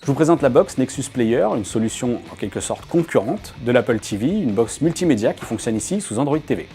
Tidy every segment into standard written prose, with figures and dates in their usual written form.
Je vous présente la box Nexus Player, une solution en quelque sorte concurrente de l'Apple TV, une box multimédia qui fonctionne ici sous Android TV.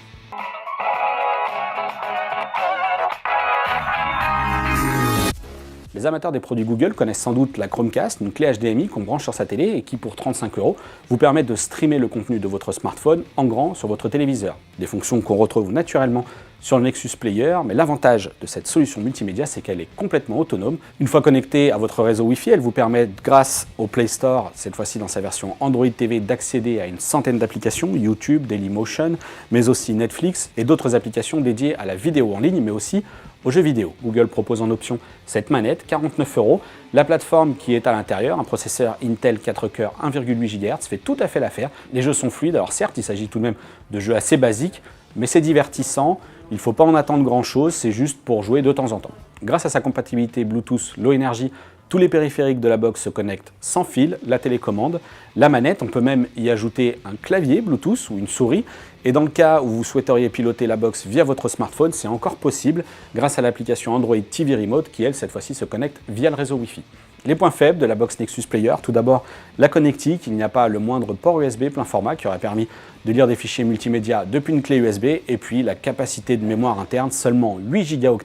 Les amateurs des produits Google connaissent sans doute la Chromecast, une clé HDMI qu'on branche sur sa télé et qui, pour 35 €, vous permet de streamer le contenu de votre smartphone en grand sur votre téléviseur. Des fonctions qu'on retrouve naturellement sur le Nexus Player, mais l'avantage de cette solution multimédia, c'est qu'elle est complètement autonome. Une fois connectée à votre réseau Wi-Fi, elle vous permet, grâce au Play Store, cette fois-ci dans sa version Android TV, d'accéder à une centaine d'applications, YouTube, Dailymotion, mais aussi Netflix et d'autres applications dédiées à la vidéo en ligne, mais aussi aux jeux vidéo. Google propose en option cette manette, 49 €. La plateforme qui est à l'intérieur, un processeur Intel 4 cœurs 1,8 GHz, fait tout à fait l'affaire. Les jeux sont fluides, alors certes, il s'agit tout de même de jeux assez basiques, mais c'est divertissant. Il ne faut pas en attendre grand-chose, c'est juste pour jouer de temps en temps. Grâce à sa compatibilité Bluetooth Low Energy, tous les périphériques de la box se connectent sans fil, la télécommande, la manette, on peut même y ajouter un clavier Bluetooth ou une souris. Et dans le cas où vous souhaiteriez piloter la box via votre smartphone, c'est encore possible grâce à l'application Android TV Remote qui, elle, cette fois-ci, se connecte via le réseau Wi-Fi. Les points faibles de la box Nexus Player, tout d'abord la connectique, il n'y a pas le moindre port USB plein format qui aurait permis de lire des fichiers multimédia depuis une clé USB, et puis la capacité de mémoire interne, seulement 8 Go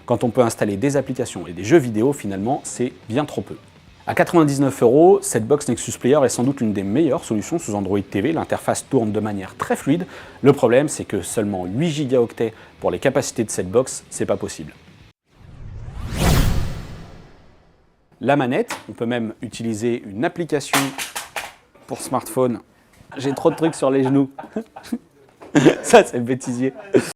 quand on peut installer des applications et des jeux vidéo, finalement c'est bien trop peu. À 99 €, cette box Nexus Player est sans doute l'une des meilleures solutions sous Android TV, l'interface tourne de manière très fluide. Le problème c'est que seulement 8 Go pour les capacités de cette box, c'est pas possible. La manette, on peut même utiliser une application pour smartphone. J'ai trop de trucs sur les genoux. Ça, c'est bêtisier.